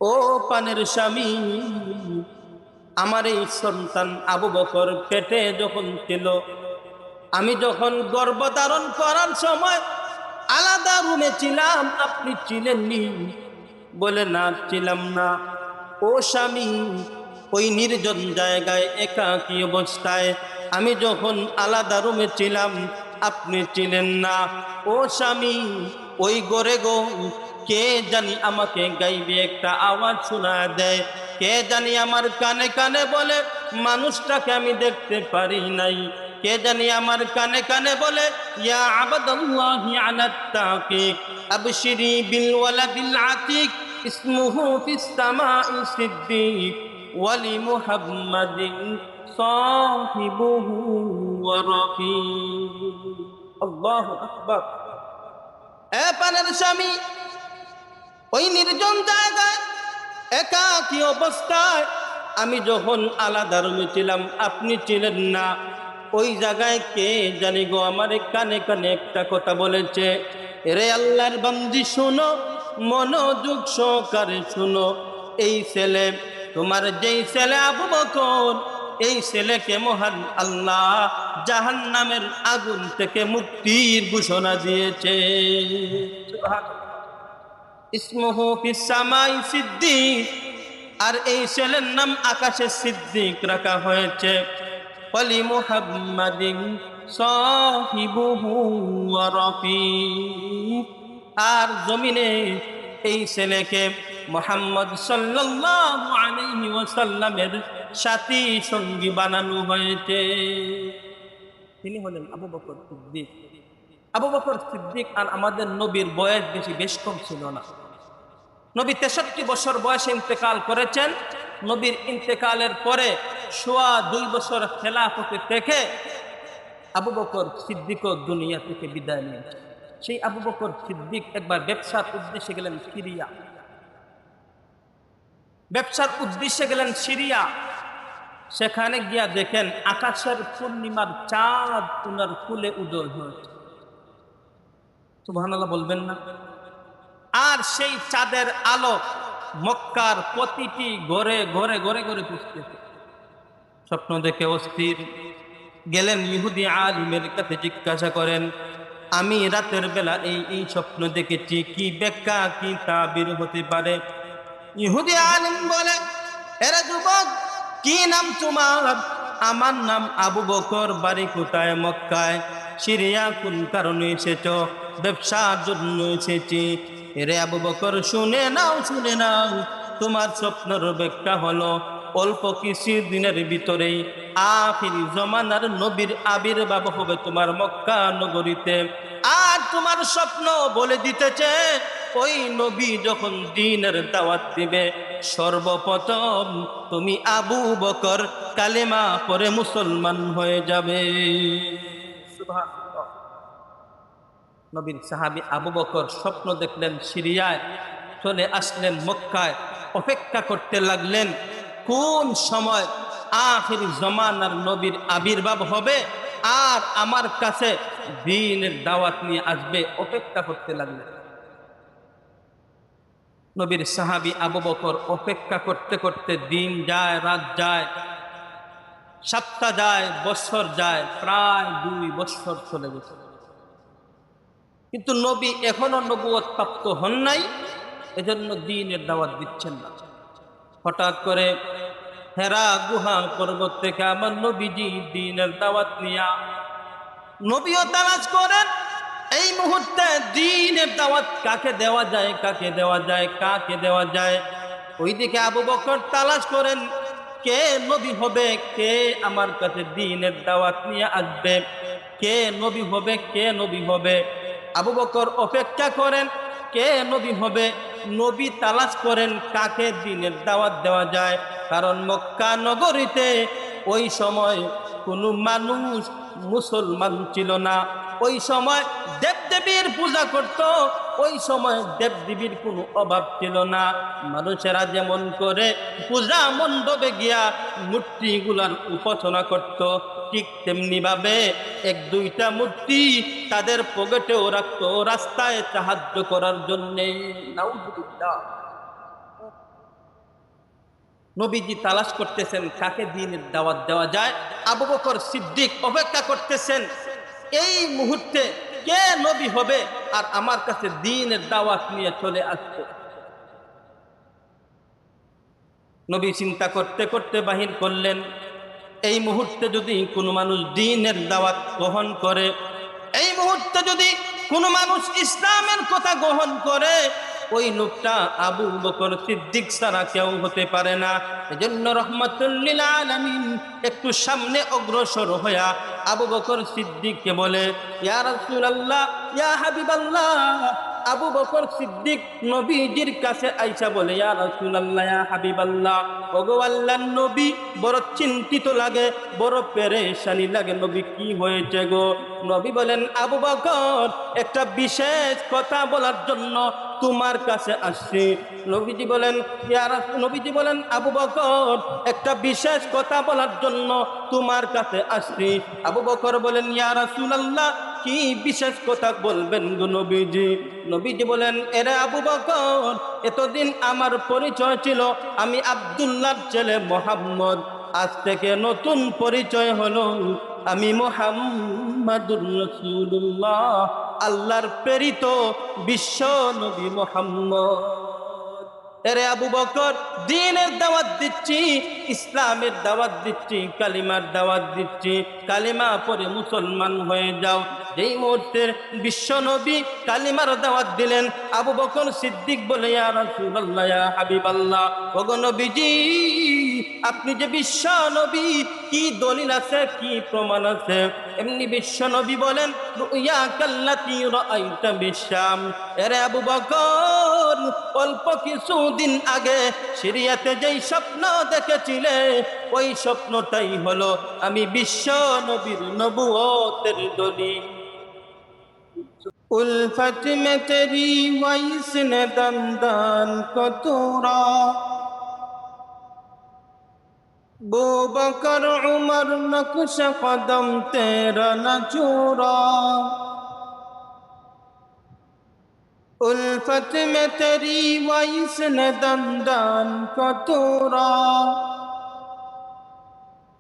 ও পানের স্বামী, আমার এই সন্তান আবু বকর পেটে যখন ছিল, আমি যখন গর্ভধারণ করার সময় আলাদা রুমে ছিলাম, আপনি ছিলেননি? বলে, না, ছিলাম না। ও স্বামী, ওই নির্জন জায়গায় একাকী অবস্থায় আমি যখন আলাদা রুমে ছিলাম, আপনি ছিলেন না। ও স্বামী, ওই ঘরে গো কে জানি আমাকে গাইবে একটা আওয়াজ শোনা দেয়, কে জানি আমার কানে কানে বলে, মানুষটাকে আমি দেখতে পারি নাই। কে জানি আমার কানে কানে বলে, ইয়া আবাদাল্লাহি আলাত তাকিক আবশিরি বিল ওয়ালাদিল আতিক ইসমুহু ফিস সামাই সিদ্দিক ওয়ালি মুহাম্মাদিন সাহিবুহু ওয়া রাফিক। আল্লাহু আকবার। এ পানের স্বামী, ওই নির্জন জায়গায় একাকী অবস্থায় আমি যখন আলাদা রুমে ছিলাম, আপনি ছিলেন না। ওই জায়গায় কে জানি গো আমার কানে কানে একটা কথা বলেছে, রে আল্লাহর বান্দি শুনো, মনোযোগ সহকারে শুনো। এই ছেলে, তোমার যেই ছেলে আবু বকর, এই ছেলেকে মহান আল্লাহ জাহান্নামের আগুন থেকে মুক্তির ঘোষণা দিয়েছে। ইসমুহু ফিস সামাই সিদ্দিক, আর এই ছেলের নাম আকাশে সিদ্দিক রাখা হয়েছে। ওয়ালি মুহাম্মাদিন সাহিবুহু ওয়া রাফিক, আর জমিনে এই ছেলেকে মুহাম্মদ সাল্লাল্লাহু আলাইহি ওয়াসাল্লামের সাথী সঙ্গী বানানো হয়েছে। তিনি হলেন আবু বকর সিদ্দিক। আবু বকর সিদ্দিক আর আমাদের নবীর বয়স বেশ কম ছিল না। নবী 63 বছর বয়সে ইন্তেকাল করেছেন। নবীর ইন্তেকালের পরে 2.25 বছর খেলাফতে থেকে আবু বকর সিদ্দিক দুনিয়া থেকে বিদায় নিয়েছে। সেই আবু বকর সিদ্দিক একবার ব্যবসার উদ্দেশ্যে গেলেন সিরিয়া। ব্যবসার উদ্দেশ্যে গেলেন সিরিয়া। সেখানে গিয়া দেখেন আকাশের পূর্ণিমার চাঁদ উনার কুলে উদয় হয়েছে। সুবহানাল্লাহ বলবেন না? আর সেই চাঁদের আলো মক্কার প্রতিটি ঘরে ঘরে ঘরে ঘরে পুষতেছে। স্বপ্ন দেখে অস্থির গেলেন ইহুদি আলিমের কাছে, জিজ্ঞাসা করেন, আমি রাতের বেলা এই স্বপ্ন দেখেছি, কি ব্যাখ্যা, কি তাবির হতে পারে? ইহুদি আলিম বলে, এরা যুবক, কি নাম তোমার? আমার নাম আবু বকর, বাড়ি কোথায়? মক্কায়। সিরিয়া কোন কারণে এসেছ? ব্যবসার জন্য এসেছি। এরে আবু বকর, শুনে নাও, শুনে নাও, তোমার স্বপ্নের ব্যাখ্যা হলো অল্প কিছু দিনের ভিতরেই আখিরি জমানার নবীর আবির্ভাব হবে তোমার মক্কা নগরীতে। আর তোমার স্বপ্ন বলে দিতেছে, ওই নবী যখন দ্বীনের দাওয়াত দিবে, সর্বপ্রথম তুমি আবু বকর কালেমা পড়ে মুসলমান হয়ে যাবে। সুবহানাল্লাহ। নবীর সাহাবী আবু বকর স্বপ্ন দেখলেন, সিরিয়ায় চলে আসলেন, মক্কায় অপেক্ষা করতে লাগলেন কোন সময় আখির জমানার নবীর আবির্ভাব হবে আর আমার কাছে দ্বীনের দাওয়াত নিয়ে আসবে। অপেক্ষা করতে লাগলেন। নবীর সাহাবী আবু বকর অপেক্ষা করতে করতে দিন যায়, রাত যায়, সপ্তাহ যায়, বছর যায়, প্রায় 2 বছর চলে গেছে। কিন্তু নবী এখনো নবুয়ত প্রাপ্ত হন নাই, এজন্য দ্বীনের দাওয়াত দিচ্ছেন না। হঠাৎ করে হেরা গুহা পর্বত থেকে আমার নবীজি দ্বীনের দাওয়াত নিয়া নবীও তালাশ করেন এই মুহূর্তে দ্বীনের দাওয়াত কাকে দেওয়া যায়, কাকে দেওয়া যায়, কাকে দেওয়া যায়। ওইদিকে আবু বকর তালাশ করেন কে নবী হবে, কে আমার কাছে দ্বীনের দাওয়াত নিয়ে আসবে, কে নবী হবে, কে নবী হবে। আবু বকর অপেক্ষা করেন কে নবী হবে, নবী তালাশ করেন কাকে দ্বীনের দাওয়াত দেওয়া যায়। কারণ মক্কা নগরীতে ওই সময় কোনো মানুষ মুসলমান ছিল না। ওই সময় দেবদেবীর পূজা করত, ওই সময় দেবদেবীর কোনো অভাব ছিল না। মানুষেরা যেমন করে পূজা মণ্ডপে গিয়া মূর্তিগুলার উপাসনা করত, ঠিক তেমনি ভাবে 1-2টা মূর্তি তাদের পকেটেও রাখতো রাস্তায় সাহায্য করার জন্যে। নাউজুবিল্লাহ। নবীজি তালাশ করতেছেন কাকে দ্বীনের দাওয়াত দেওয়া যায়। আবু বকর সিদ্দিক অপেক্ষা করতেছেন এই মুহূর্তে কে নবী হবে আর আমার কাছে দ্বীনের দাওয়াত নিয়ে চলে আসবে। নবী চিন্তা করতে করতে বাহির করলেন, এই মুহূর্তে যদি কোনো মানুষ দ্বীনের দাওয়াত গ্রহণ করে, এই মুহূর্তে যদি কোনো মানুষ ইসলামের কথা গ্রহণ করে, ওই লোকটা আবু বকর সিদ্দিক ছাড়া কেউ হতে পারে না। এজন্য রহমাতুল লিল আলামিন একটু সামনে অগ্রসর হইয়া আবু বকর সিদ্দিককে বলে, ইয়া রাসূলুল্লাহ, ইয়া হাবিবাল্লাহ। আবু বকর সিদ্দিক নবীজির কাছে আইসা বলে, ইয়া রাসূলুল্লাহ, ইয়া হাবিবাল্লাহ, ওগো আল্লাহর নবী, বড় চিন্তিত লাগে, বড় পেরেশানি লাগে, নবী কি হয়েছে গো? নবী বলেন, আবু বকর, একটা বিশেষ কথা বলার জন্য তোমার কাছে আসছি। নবীজি বলেন, আবু বকর, একটা বিশেষ কথা বলার জন্য তোমার কাছে আসছি। আবু বকর বলেন, ইয়া রাসূলুল্লাহ, কি বিশেষ কথা বলবেন গো নবীজি? নবীজি বলেন, এরে আবু বকর, এতদিন আমার পরিচয় ছিল আমি আব্দুল্লাহর ছেলে মুহাম্মদ, আজ থেকে নতুন পরিচয় হলো আমি মুহাম্মাদুর রাসূলুল্লাহ, আল্লাহর প্রেরিত বিশ্ব নবী মুহাম্মদ। এরে আবু বকর, দ্বীনের দাওয়াত দিচ্ছি, ইসলামের দাওয়াত দিচ্ছি, কালিমার দাওয়াত দিচ্ছি, কালিমা পড়ে মুসলমান হয়ে যাও। যেই মুহূর্তে বিশ্ব নবী কালিমার দাওয়াত দিলেন, আবু বকর সিদ্দিক বলে, ইয়া রাসূলুল্লাহ, ইয়া হাবিবাল্লাহ, ওগো নবীজি, আপনি যে বিশ্ব নবী, কি দলিল আছে, কি প্রমাণ আছে? এমনি বিশ্ব নবী বলেন, রুইয়া কাল্লাতী রাআইতা বিশাম। এরে আবু বকর, অল্প কিছুদিন আগে সিরিয়াতে যেই স্বপ্ন দেখেছিলে, ওই স্বপ্নটাই হলো আমি বিশ্ব নবীর নবুয়তের দলিল। উলফত মে তেরি ওয়াইস নে দমদান কতুরা, बू बकर उमर नक्श कदम तेरा न चूरा, उल्फत में तेरी वैस ने दंदान कतूरा,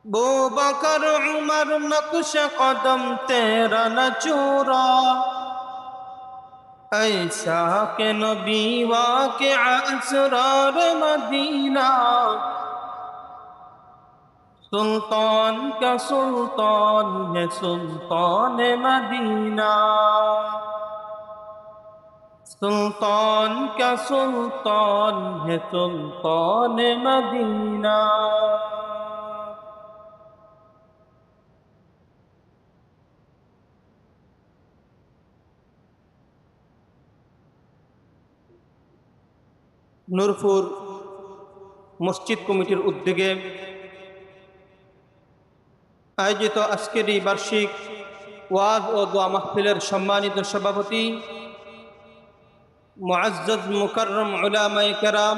बू बकर उमर नक्श कदम तेरा न चूरा, ऐसा के नबी वाक़िअ असरार मदीना, सुल्तान का सुल्तान है सुल्तान मदीना, सुल्तान का सुल्तान है सुल्तान मदीना। নূরপুর মসজিদ কমিটির উদ্যোগে আয়োজিত আজকের এই বার্ষিক ওয়াজ ও দোয়া মাহফিলের সম্মানিত সভাপতি মুআজ্জাজ মুকাররম উলামায়ে কেরাম,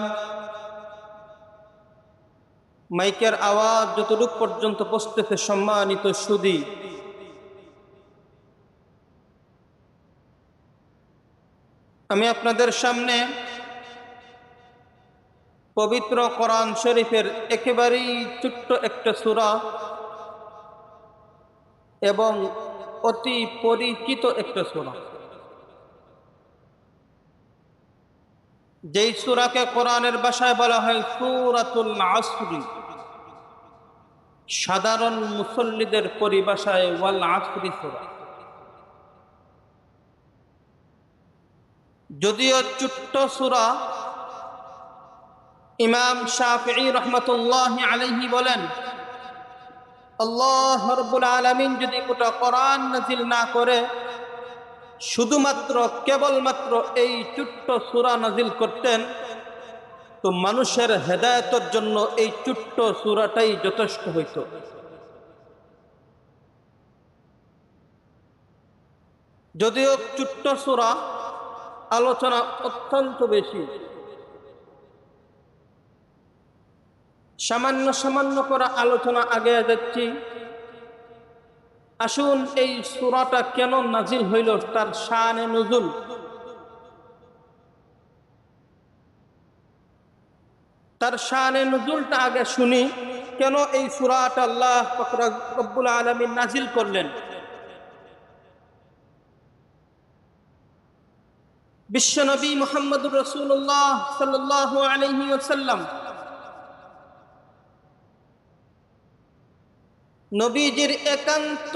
মাইকের আওয়াজ যতটুকু পর্যন্ত পৌঁছতেছে সম্মানিত সুধী, আমি আপনাদের সামনে পবিত্র কোরআন শরীফের একেবারেই ছোট্ট একটা সূরা এবং অতি পরিচিত একটা সূরা, যেই সূরাকে কোরআনের ভাষায় বলা হয় সূরাতুল আসর, সাধারণ মুসল্লিদের পরিভাষায় ওয়াল আসরি সূরা। যদিও ছোট্ট সূরা, ইমাম শাফিঈ রাহমাতুল্লাহি আলাইহি বলেন, আল্লাহ রাব্বুল আলামিন যদি গোটা কোরআন নাযিল না করে, শুধুমাত্র কেবলমাত্র এই ছোট্ট সূরা নাযিল করতেন, তো মানুষের হেদায়েতের জন্য এই ছোট্ট সূরাটাই যথেষ্ট হইত। যদিও ছোট্ট সূরা, আলোচনা অত্যন্ত বেশি, সামান্য সামান্য করে আলোচনা আগে যাচ্ছি। আসুন এই সূরাটা কেন নাজিল হইল, তার শানে নুজুল। তার শানে নুজুলটা আগে শুনি। কেন এই সূরাটা আল্লাহ পাক রব্বুল আলামিন নাজিল করলেন? বিশ্বনবী মুহাম্মদুর রাসূলুল্লাহ সাল্লাল্লাহু আলাইহি ওয়াসাল্লাম নবীজির একান্ত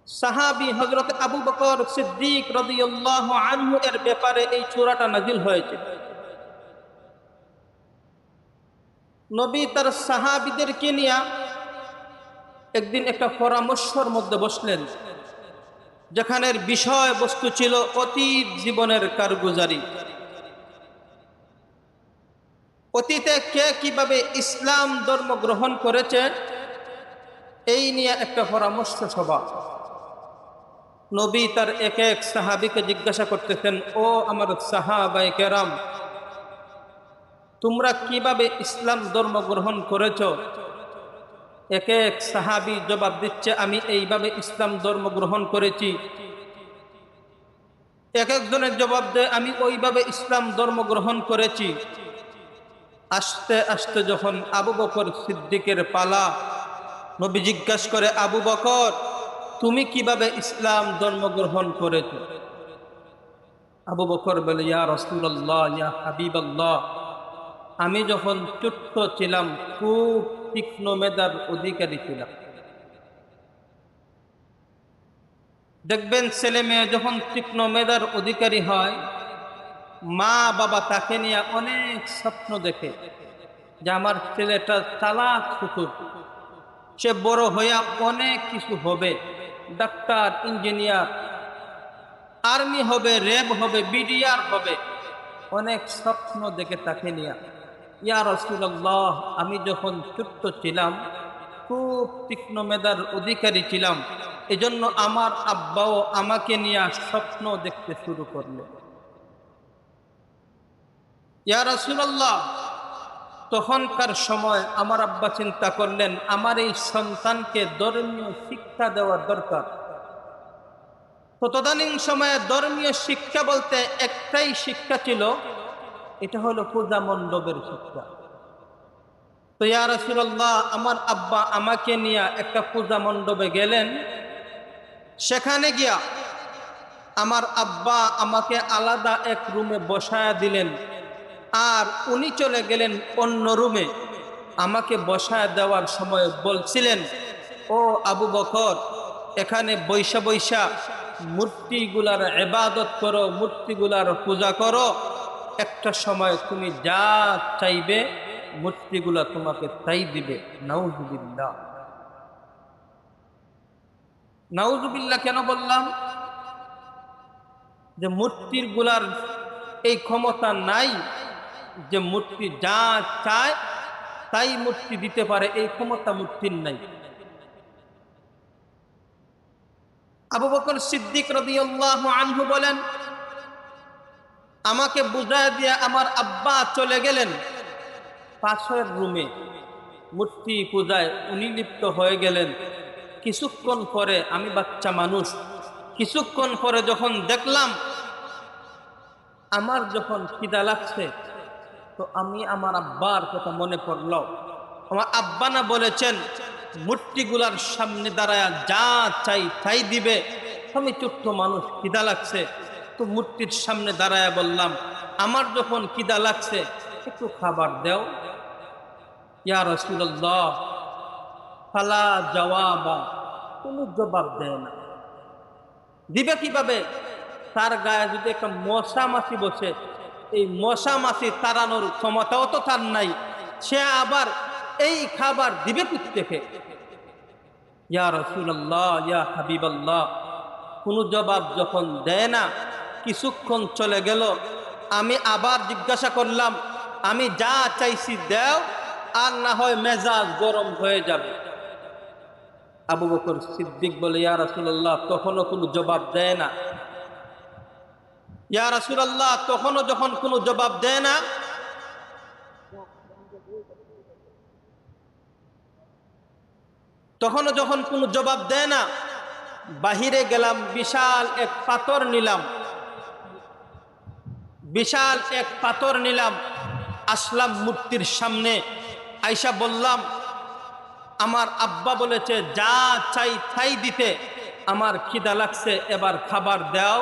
সাহাবী হযরত আবু বকর সিদ্দিক রাদিয়াল্লাহু আনহু এর ব্যাপারে এই সূরাটা নাজিল হয়েছে। নবী তার সাহাবীদেরকে নিয়ে একদিন একটা পরামর্শের মধ্যে বসলেন, যেখানের বিষয়বস্তু ছিল অতীত জীবনের কারগুজারি। অতীতে কে কিভাবে ইসলাম ধর্ম গ্রহণ করেছে এই নিয়ে একটা পরামর্শ সভা। নবী তার এক এক সাহাবীকে জিজ্ঞাসা করতেছেন, ও আমার সাহাবায়ে কেরাম, তোমরা কিভাবে ইসলাম ধর্ম গ্রহণ করেছো? এক এক সাহাবী জবাব দিচ্ছে, আমি এইভাবে ইসলাম ধর্ম গ্রহণ করেছি। এক একজনের জবাব দেয়, আমি ওইভাবে ইসলাম ধর্ম গ্রহণ করেছি। আস্তে আস্তে যখন আবু বকর সিদ্দিকের পালা, নবী জিজ্ঞাসা করে, আবু বকর, তুমি কিভাবে ইসলাম ধর্ম গ্রহণ করেছো? আবু বকর বলে, ইয়া রাসূলুল্লাহ, ইয়া হাবিবাল্লাহ, আমি যখন ছোট্ট ছিলাম খুব তীক্ষ্ণ মেধার অধিকারী ছিলাম। দেখবেন ছেলে মেয়ে যখন তীক্ষ্ণ মেধার অধিকারী হয়, মা বাবা তাকে নিয়ে অনেক স্বপ্ন দেখে যে আমার ছেলেটা চালাক চতুর, সে বড় হইয়া অনেক কিছু হবে, ডাক্তার, ইঞ্জিনিয়ার, আর্মি হবে, র্যাব হবে, বিডিআর হবে, অনেক স্বপ্ন দেখে তাকে নিয়ে। ইয়া রাসূলুল্লাহ, আমি যখন ছোট্ট ছিলাম খুব তীক্ষ্ণ মেধার অধিকারী ছিলাম, এজন্য আমার আব্বাও আমাকে নিয়ে স্বপ্ন দেখতে শুরু করলেন। ইয়া রাসূলুল্লাহ, তখনকার সময় আমার আব্বা চিন্তা করলেন আমার এই সন্তানকে ধর্মীয় শিক্ষা দেওয়া দরকার। তো তদানীন সময়ে ধর্মীয় শিক্ষা বলতে একটাই শিক্ষা ছিল, এটা হলো পূজা মণ্ডপের শিক্ষা। তো ইয়া রাসূলুল্লাহ, আমার আব্বা আমাকে নিয়ে একটা পূজা মণ্ডপে গেলেন। সেখানে গিয়া আমার আব্বা আমাকে আলাদা এক রুমে বসায়া দিলেন, আর উনি চলে গেলেন অন্য রুমে। আমাকে বসায় দেওয়ার সময় বলছিলেন, ও আবু বকর, এখানে বৈশা বৈশা মূর্তিগুলার ইবাদত করো, মূর্তিগুলার পূজা করো, একটা সময় তুমি যা চাইবে মূর্তিগুলা তোমাকে তাই দিবে। নাউযুবিল্লাহ। নাউযুবিল্লাহ কেন বললাম? যে মূর্তির গুলার এই ক্ষমতা নাই যে মূর্তি যা চায় তাই মূর্তি দিতে পারে, এই ক্ষমতা মূর্তির নাই। আবু বকর সিদ্দিক রাদিয়াল্লাহু আনহু বলেন, আমাকে বুঝায় দিয়ে আমার আব্বা চলে গেলেন পাশের রুমে, মূর্তি পূজায় উনি লিপ্ত হয়ে গেলেন। কিছুক্ষণ পরে, আমি বাচ্চা মানুষ, কিছুক্ষণ পরে যখন দেখলাম আমার যখন খিদা লাগছে, তো আমি আমার আব্বার কথা মনে পড়ল। আমার আব্বা না বলেছেন মূর্তিগুলার সামনে দাঁড়ায় যা চাই তাই দিবে। আমি ছোট্ট মানুষ, খিদা লাগছে, তো মূর্তির সামনে দাঁড়ায় বললাম, আমার যখন খিদা লাগছে একটু খাবার দাও। ইয়া রাসূলুল্লাহ, ফালা জওয়াবা, কোনো জবাব দেয় না। দিবে কিভাবে? তার গায়ে যদি একটা মশা মাছি বসে, এই মশা মাছি তাড়ানোর ক্ষমতাও তো তার নাই, সে আবার এই খাবার দিবে কোত্থেকে? ইয়া রাসূলুল্লাহ, ইয়া হাবিবাল্লাহ, কোনো জবাব যখন দেয় না, কিছুক্ষণ চলে গেল। আমি আবার জিজ্ঞাসা করলাম, আমি যা চাইছি দাও, আর না হয় মেজাজ গরম হয়ে যাবে। আবু বকর সিদ্দিক বলে, ইয়া রাসূলুল্লাহ, তখনও কোনো জবাব দেয় না। ইয়া রাসূলুল্লাহ, তখনও যখন কোনো জবাব দেয় না, তখনও যখন কোনো জবাব দেয় না, বাহিরে গেলাম, বিশাল এক পাথর নিলাম, বিশাল এক পাথর নিলাম, আসলাম মূর্তির সামনে, আইসা বললাম আমার আব্বা বলেছে যা চাই তাই দিতে, আমার খিদা লাগছে, এবার খাবার দাও।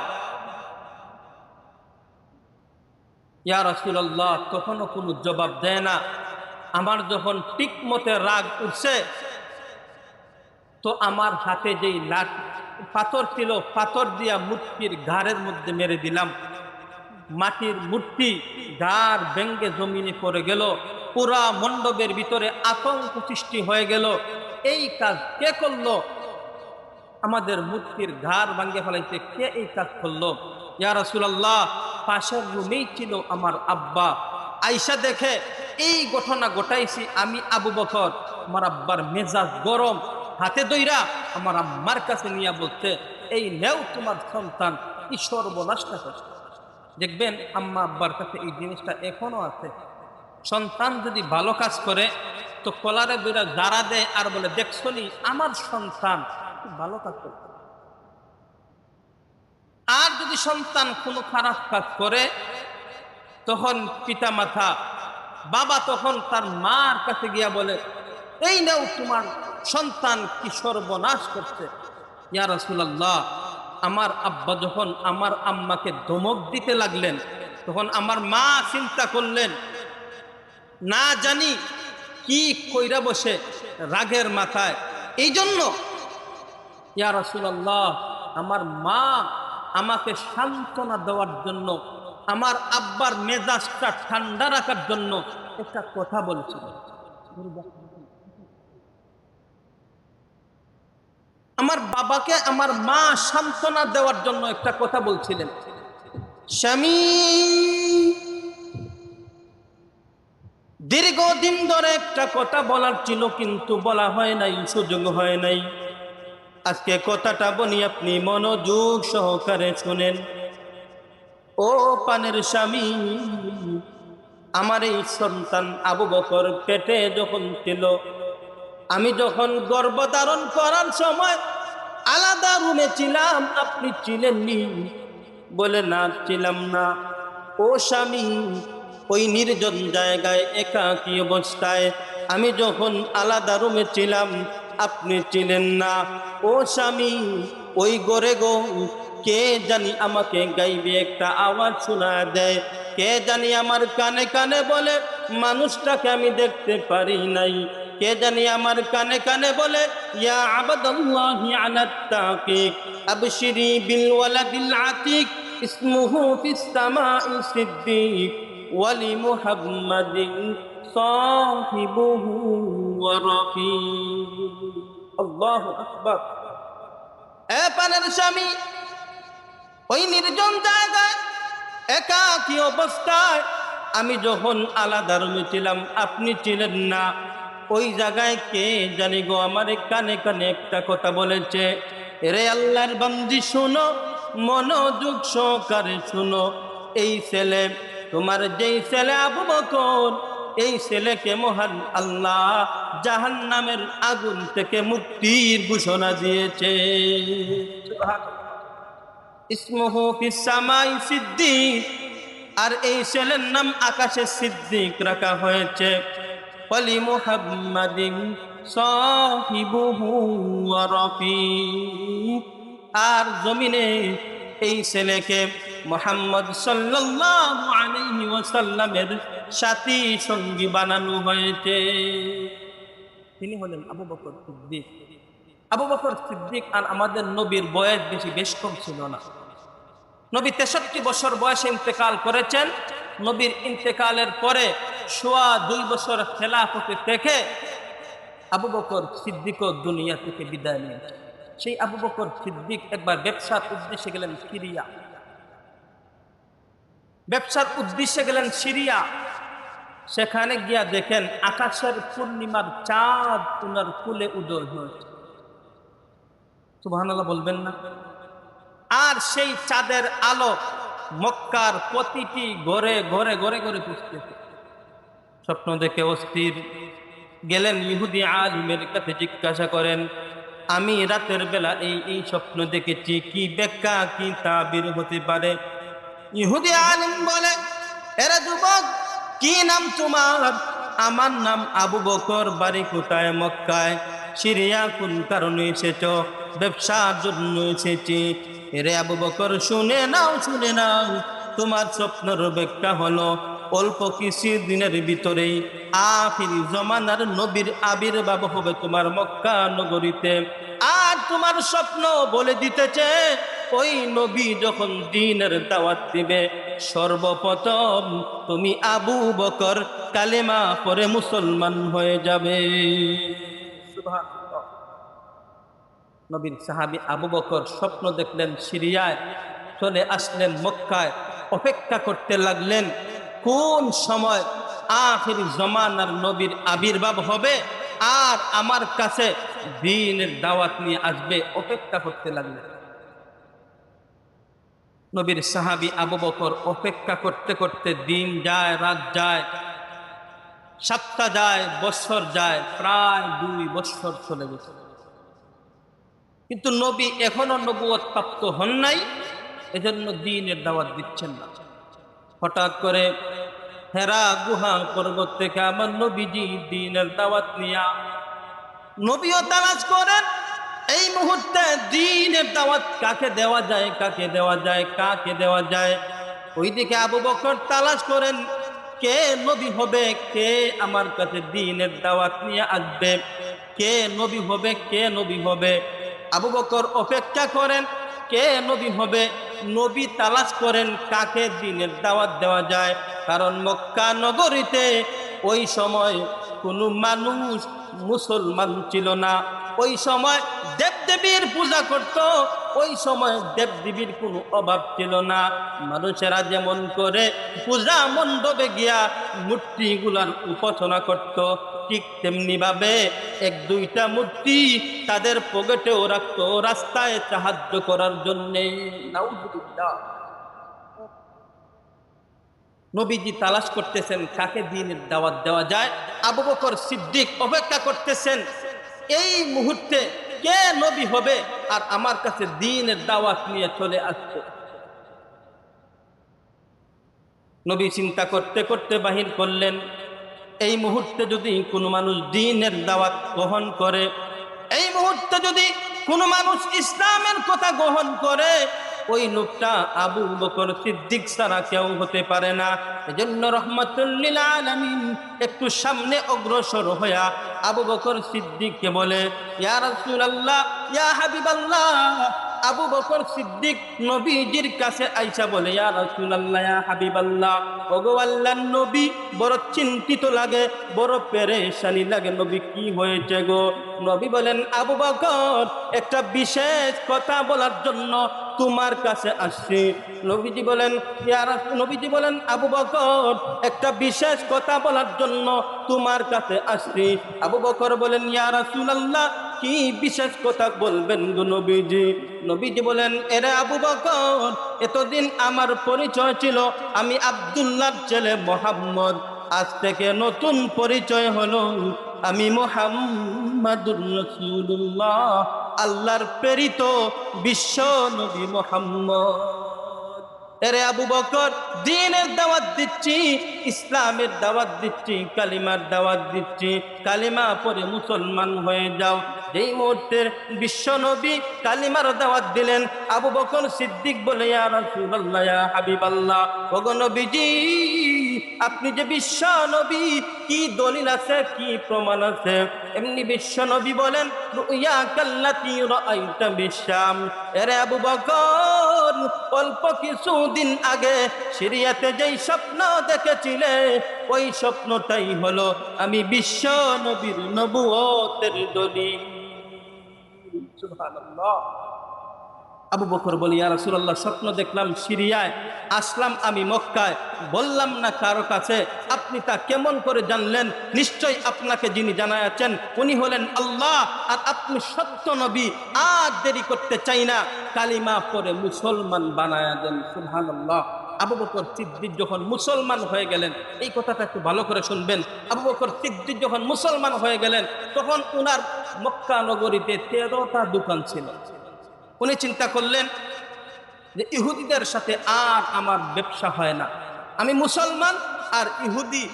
ইয়া রাসূলুল্লাহ তখনও কোনো জবাব দেয় না। আমার যখন ঠিক মতে রাগ উঠছে, তো আমার হাতে যেই পাথর ছিল, পাথর দিয়া মূর্তির ঘাড়ের মধ্যে মেরে দিলাম। মাটির মূর্তি ঘাড় ভেঙ্গে জমিনে পড়ে গেল। পুরা মণ্ডপের ভিতরে আতঙ্ক সৃষ্টি হয়ে গেল। এই কাজ কে করলো? আমাদের মূর্তির ঘাড় ভাঙ্গে ফেলাইতে কে এই কাজ করলো? ইয়া রাসূলুল্লাহ পাশের রুমেই ছিল আমার আব্বা। আইসা দেখে এই ঘটনা ঘটাইছি আমি আবু বকর। আমার আব্বার মেজাজ গরম, হাতে দইরা আমার আম্মার কাছে নিয়ে বলছে, এই নেও তোমার সন্তান, কি সর্বনাশটা করছে। দেখবেন আম্মা আব্বার কাছে এই জিনিসটা এখনো আছে। সন্তান যদি ভালো কাজ করে তো কলারে দইরা যারা দেয় আর বলে, দেখছনি আমার সন্তান ভালো কাজ করছে। আর যদি সন্তান কোনো খারাপ কাজ করে, তখন পিতা মাতা বাবা তখন তার মার কাছে গিয়া বলে, এই নাও তোমার সন্তান কি সর্বনাশ করছে। ইয়া রাসূলুল্লাহ আমার আব্বা যখন আমার আম্মাকে ধমক দিতে লাগলেন, তখন আমার মা চিন্তা করলেন, না জানি কি কইরা বসে রাগের মাথায়। এই জন্য ইয়া রাসূলুল্লাহ আমার মা আমাকে সান্ত্বনা দেওয়ার জন্য, আমার আব্বার মেজাজটা ঠান্ডা রাখার জন্য একটা কথা বলছিল। আমার বাবাকে আমার মা সান্ত্বনা দেওয়ার জন্য একটা কথা বলছিলেন, স্বামী দীর্ঘদিন ধরে একটা কথা বলার ছিল কিন্তু বলা হয় নাই, সুযোগ হয় নাই। আজকে কথাটা বলি, আপনি মনোযোগ সহকারে শুনেন। ও পানের স্বামী, আমার এই সন্তান আবু বকর পেটে যখন ছিল, আমি যখন গর্ভধারণ করার সময় আলাদা রুমে ছিলাম, আপনি ছিলেননি? বলে না, ছিলাম না। ও স্বামী, ওই নির্জন জায়গায় একাকী অবস্থায় আমি যখন আলাদা রুমে ছিলাম, আপনি ছিলেন না। ও স্বামী, ওই গরে গো কে জানি আমাকে গাইবে একটা আওয়াজ শোনা দেয়, কে জানি আমার কানে কানে বলে, মানুষটাকে আমি দেখতে পারি নাই। কে জানি আমার কানে কানে বলে, ইয়া আবাদাল্লাহি আলাত তাকিক আবশিরি বিল ওয়ালাদিল আতিক ইসমুহু ফিস সামাই সিদ্দিক ওয়ালি মুহাম্মাদিন সাহিবুহু ওয়া রাফিক। আল্লাহু আকবার। এ পানের স্বামী, ওই নির্জন জায়গায় একাকী অবস্থায় আমি যখন আলাদা রুমে ছিলাম, আপনি ছিলেন না। ওই জায়গায় কে জানি গো আমার কানে কানে একটা কথা বলেছে, রে আল্লাহর বান্দি শুনো, মনোযোগ সহকারে শুনো। এই ছেলে, তোমার যেই ছেলে আবু বকর, এই ছেলেকে মহান আল্লাহ জাহান্নামের আগুন থেকে মুক্তির ঘোষণা দিয়েছে। ইসমুহু ফিস সামাই সিদ্দিক, আর এই ছেলের নাম আকাশে সিদ্দিক রাখা হয়েছে। ওয়ালি মুহাম্মাদিন সাহিবুহু ওয়া রাফিক, আর জমিনে এই ছেলেকে মুহাম্মদ সাল্লাল্লাহু আলাইহি ওয়াসাল্লামের সাথী সঙ্গী বানানো হয়েছে। তিনি হলেন আবু বকর সিদ্দিক। আবু বকর সিদ্দিক আর আমাদের নবীর বয়স বেশ কম ছিল না। নবী 63 বছর বয়সে ইন্তেকাল করেছেন। নবীর ইন্তেকালের পরে 2.25 বছর খেলাফতে থেকে আবু বকর সিদ্দিক দুনিয়া থেকে বিদায় নিয়েছেন। সেই আবু বকর সিদ্দিক একবার ব্যবসার উদ্দেশ্যে গেলেন সিরিয়া। ব্যবসার উদ্দেশ্যে গেলেন সিরিয়া। সেখানে গিয়া দেখেন আকাশের পূর্ণিমার চাঁদ ওনার কুলে উদয় হয়েছে। সুবহানাল্লাহ বলবেন না? আর সেই চাঁদের আলো মক্কার প্রতিটি ঘরে ঘরে ঘরে ঘরে পুষতেছে। স্বপ্ন দেখে অস্থির গেলেন ইহুদি আলিমের কাছে, জিজ্ঞাসা করেন, আমি রাতের বেলা এই স্বপ্ন দেখেছি, কি ব্যাখ্যা কি তাবির হতে পারে? ইহুদি আলিম বলে, এরা যুবক, কি নাম তোমার? আমার নাম আবু বকর, বাড়ি কোথায়? মক্কায়। সিরিয়া কোন কারণে এসেছ? ব্যবসার জন্য এসেছি। এরে আবু বকর, শুনে নাও, শুনে নাও, তোমার স্বপ্নের ব্যাখ্যা হলো অল্প কিছু দিনের ভিতরেই আখির জমানার নবীর আবির্ভাব হবে তোমার মক্কা নগরীতে। আর তোমার স্বপ্ন বলে দিতেছে, ওই নবী যখন দ্বীনের দাওয়াত দিবে, সর্বপ্রথম তুমি আবু বকর কালেমা পড়ে মুসলমান হয়ে যাবে। সুবহানাল্লাহ। নবীর সাহাবী আবু বকর স্বপ্ন দেখলেন, সিরিয়ায় চলে আসলেন, মক্কায় অপেক্ষা করতে লাগলেন কোন সময় আখির জমানার নবীর আবির্ভাব হবে আর আমার কাছে দ্বীনের দাওয়াত নিয়ে আসবে। অপেক্ষা করতে লাগলেন। নবীর সাহাবী আবু বকর অপেক্ষা করতে করতে দিন যায়, রাত যায়, সপ্তাহ যায়, বছর যায়, প্রায় 2 বছর চলে গেছে। কিন্তু নবী এখনো নবুয়ত প্রাপ্ত হন নাই, এজন্য দ্বীনের দাওয়াত দিচ্ছেন না। হঠাৎ করে হেরা গুহা পর্বত থেকে আমার নবীজি দ্বীনের দাওয়াত নিয়া নবীও তালাশ করেন এই মুহূর্তে দ্বীনের দাওয়াত কাকে দেওয়া যায়, কাকে দেওয়া যায়, কাকে দেওয়া যায়। ওইদিকে আবু বকর তালাশ করেন কে নবী হবে, কে আমার কাছে দ্বীনের দাওয়াত নিয়ে আসবে, কে নবী হবে, কে নবী হবে। আবু বকর অপেক্ষা করেন কে নবী হবে, নবী তালাশ করেন কাকে দ্বীনের দাওয়াত দেওয়া যায়। কারণ মক্কা নগরীতে ওই সময় কোনো মানুষ মুসলমান ছিল না। ওই সময় দেবদেবীর পূজা করত, ওই সময় দেবদেবীর কোনো অভাব ছিল না। মানুষেরা যেমন করে পূজা মণ্ডপে গিয়া মূর্তিগুলার উপাসনা করত, ঠিক তেমনি ভাবে 1-2টা মূর্তি তাদের পকেটেও রাখতো রাস্তায় সাহায্য করার জন্যে। নাউজুবিল্লাহ। নবীজি তালাশ করতেছেন কাকে দ্বীনের দাওয়াত দেওয়া যায়। আবু বকর সিদ্দিক অপেক্ষা করতেছেন এই মুহূর্তে কে নবী হবে আর আমার কাছে দ্বীনের দাওয়াত নিয়ে চলে আসছে। নবী চিন্তা করতে করতে বাহির করলেন, এই মুহূর্তে যদি কোনো মানুষ দ্বীনের দাওয়াত গ্রহণ করে, এই মুহূর্তে যদি কোনো মানুষ ইসলামের কথা গ্রহণ করে, ওই লোকটা আবু বকর সিদ্দিক ছাড়া কেউ হতে পারে না। এজন্য রহমাতুল লিল আলামিন একটু সামনে অগ্রসর হইয়া আবু বকর সিদ্দিককে বলে, ইয়া রাসূলুল্লাহ, ইয়া হাবিবাল্লাহ। আবু বকর সিদ্দিক নবীজির কাছে আইসা বলে, ইয়া রাসূলুল্লাহ, ইয়া হাবিবাল্লাহ, ওগো আল্লাহর নবী, বড় চিন্তিত লাগে, বড় পেরেশানি লাগে, নবী কি হয়েছে গো? নবী বলেন, আবু বকর, একটা বিশেষ কথা বলার জন্য তোমার কাছে আসছি। নবীজি বলেন, নবীজি বলেন, আবু বকর, একটা বিশেষ কথা বলার জন্য তোমার কাছে আসছি। আবু বকর বলেন, ইয়া রাসূলুল্লাহ, কি বিশেষ কথা বলবেন গো নবীজি? নবীজি বলেন, এরে আবু বকর, এতদিন আমার পরিচয় ছিল আমি আব্দুল্লাহর ছেলে মুহাম্মদ, আজ থেকে নতুন পরিচয় হলো আমি মুহাম্মাদুর রাসূলুল্লাহ, আল্লাহর প্রেরিত বিশ্ব নবী মুহাম্মদ। এরে আবু বকর, দ্বীনের দাওয়াত দিচ্ছি, ইসলামের দাওয়াত দিচ্ছি, কালিমার দাওয়াত দিচ্ছি, কালিমা পড়ে মুসলমান হয়ে যাও। যেই মুহূর্তে বিশ্ব নবী কালিমার দাওয়াত দিলেন, আবু বকর সিদ্দিক বলে, ইয়া রাসূলুল্লাহ, ইয়া হাবিবাল্লাহ, ওগো নবীজি, আপনি যে বিশ্ব নবী, কি দলিল আছে, কি প্রমাণ আছে? এমনি বিশ্ব নবী বলেন, রুইয়া কাল্লাতি রাআইতা বিশাম। এরে আবু বকর, অল্প কিছুদিন আগে সিরিয়াতে যেই স্বপ্ন দেখেছিলে, ওই স্বপ্নটাই হলো আমি বিশ্ব নবীর নবুয়তের দলিল। সুবহানাল্লাহ। আবু বকর বলি, ইয়া রাসূলুল্লাহ, স্বপ্ন দেখলাম সিরিয়ায়, আসলাম আমি মক্কায়, বললাম না কারো কাছে, আপনি তা কেমন করে জানলেন? নিশ্চয় আপনাকে যিনি জানাচ্ছেন উনি হলেন আল্লাহ, আর আপনি সত্য নবী। আর দেরি করতে চাই না, কালিমা পড়ে মুসলমান বানায়া দেন। সুবহানাল্লাহ। আবু বকর সিদ্দিক যখন মুসলমান হয়ে গেলেন, এই কথাটা একটু ভালো করে শুনবেন। আবু বকর সিদ্দিক যখন মুসলমান হয়ে গেলেন, তখন উনার মক্কা নগরীতে 13টা দোকান ছিল। উনি চিন্তা করলেন যে ইহুদিদের সাথে আর আমার ব্যবসা হয় না। আমি মুসলমান আর ইহুদি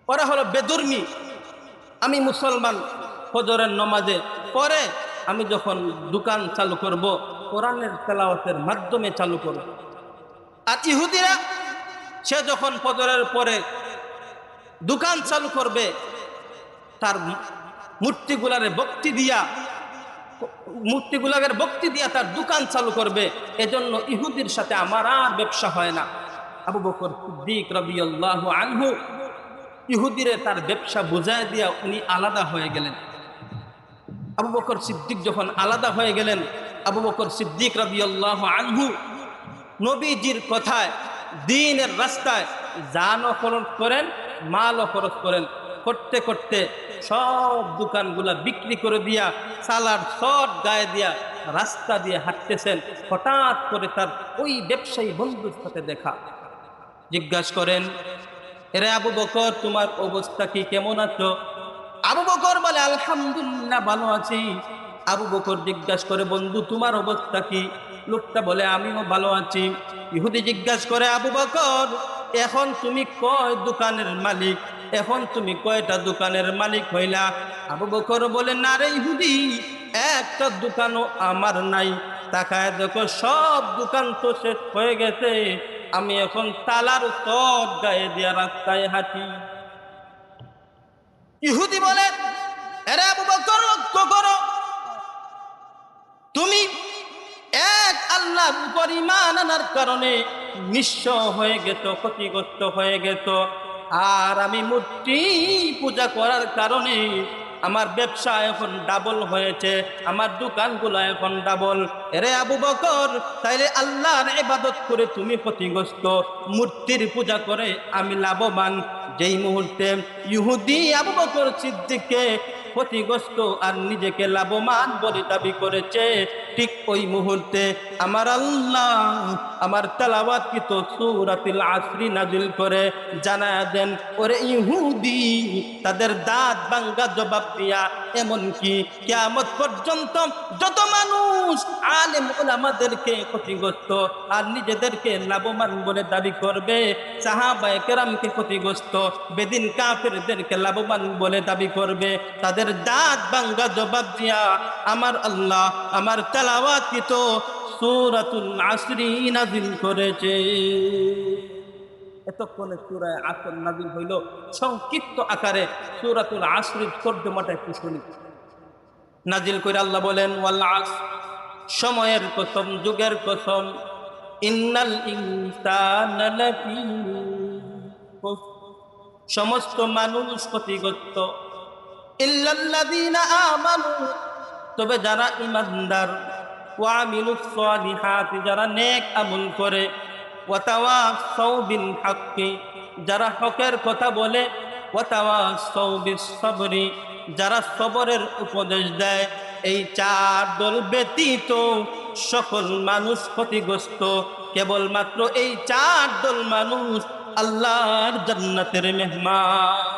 ওরা হলো বেদুর্মী। আমি মুসলমান, ফজরের নামাজে পরে আমি যখন দোকান চালু করব, কোরআনের তেলাওয়াতের মাধ্যমে চালু করব। আর ইহুদিরা সে যখন ফজরের পরে দোকান চালু করবে, তার মূর্তিগুলার ভক্তি দিয়া তার দোকান চালু করবে। এজন্য ইহুদির সাথে আমার আর ব্যবসা হয় না। আবু বকর সিদ্দিক রাদিয়াল্লাহু আনহু ইহুদিরে তার ব্যবসা বুঝায় দিয়া উনি আলাদা হয়ে গেলেন। আবু বকর সিদ্দিক যখন আলাদা হয়ে গেলেন, আবু বকর সিদ্দিক রাদিয়াল্লাহু আনহু নবীজির কথায় দ্বীনের রাস্তায় জানও খরচ করেন, মালও খরচ করেন। করতে করতে সব দোকানগুলা বিক্রি করে দিয়া, সালার সব গায়ে দিয়া রাস্তা দিয়ে হাঁটতেছেন। হঠাৎ করে তার ওই ব্যবসায়ী বন্ধুর সাথে দেখা। জিজ্ঞাসা করেন, এরে আবু বকর, তোমার অবস্থা কি, কেমন আছো? আবু বকর বলে, আলহামদুলিল্লাহ ভালো আছি। আবু বকর জিজ্ঞাসা করে, বন্ধু তোমার অবস্থা কি? লোকটা বলে, আমিও ভালো আছি। ইহুদি জিজ্ঞাসা করে, আবু বকর এখন তুমি কয় দোকানের মালিক? এখন তুমি কয়টা দোকানের মালিক হইলা? আবু বকর বলে, না রে ইহুদি, একটা দোকানও আমার নাই। তাকায় দেখো সব দোকান তো শেষ হয়ে গেছে। আমি এখন তালার সব গায়ে দিয়া রাস্তায় হাঁটি। ইহুদি বলে, এরে আবু বকর লক্ষ্য করো, তুমি এক আল্লাহর উপর ঈমান আনার কারণে নিঃস্ব হয়ে গেছো, ক্ষতিগ্রস্ত হয়ে গেছো। আর আমি মূর্তি পূজা করার কারণে আমার ব্যবসা এখন ডাবল হয়েছে, আমার দোকানগুলো এখন ডাবল। এরে আবু বকর, তাইলে আল্লাহর ইবাদত করে তুমি ক্ষতিগ্রস্ত, মূর্তির পূজা করে আমি লাভবান। যেই মুহূর্তে ইহুদি আবু বকর সিদ্দিককে ক্ষতিগ্রস্ত আর নিজেকে লাভবান বলে দাবি করেছে, ঠিক ওই মুহূর্তে আমার আল্লাহ আমার তেলাওয়াতকৃত সূরাতুল আসরি নাজিল করে জানায়া দেন, ওরে ইহুদি, তাদের দাঁত ভাঙ্গা জবাব দিয়া এমনকি কিয়ামত পর্যন্ত যত মানুষ আলেম উলামাদেরকে ক্ষতিগ্রস্ত আর নিজেদেরকে লাভবান বলে দাবি করবে, সাহাবায়ে কেরামকে ক্ষতিগ্রস্ত, বেদিন কাফেরদেরকে লাভবান বলে দাবি করবে, তাদের দাঁত ভাঙ্গা জবাব দিয়া আমার আল্লাহ আমার তেলাওয়াতকৃত সূরাতুল আসরি নাজিল করেছে। এতক্ষণে সূরা আসর নাজিল হইল সংক্ষিপ্ত আকারে। সূরাতুল আসরের তর্জমাটা একটু শুনি। নাজিল করে আল্লাহ বলেন, ওয়াল আসর, সময়ের কসম, যুগের কসম, ইন্নাল ইনসানা লাফি খুসর, সমস্ত মানুষ ক্ষতিগ্রস্ত, ইল্লাল্লাযীনা আমানু, তবে যারা ঈমানদার, ওয়া আমিলুস সালিহাত, যারা নেক আমল করে, ওয়া তাওয়াসাউ বিল হাক্কি, যারা হকের কথা বলে, ওয়া তাওয়াসাউ বিস সাবরি, যারা সবরের উপদেশ দেয়। এই চার দল ব্যতীত সকল মানুষ ক্ষতিগ্রস্ত। কেবলমাত্র এই চার দল মানুষ আল্লাহর জান্নাতের মেহমান।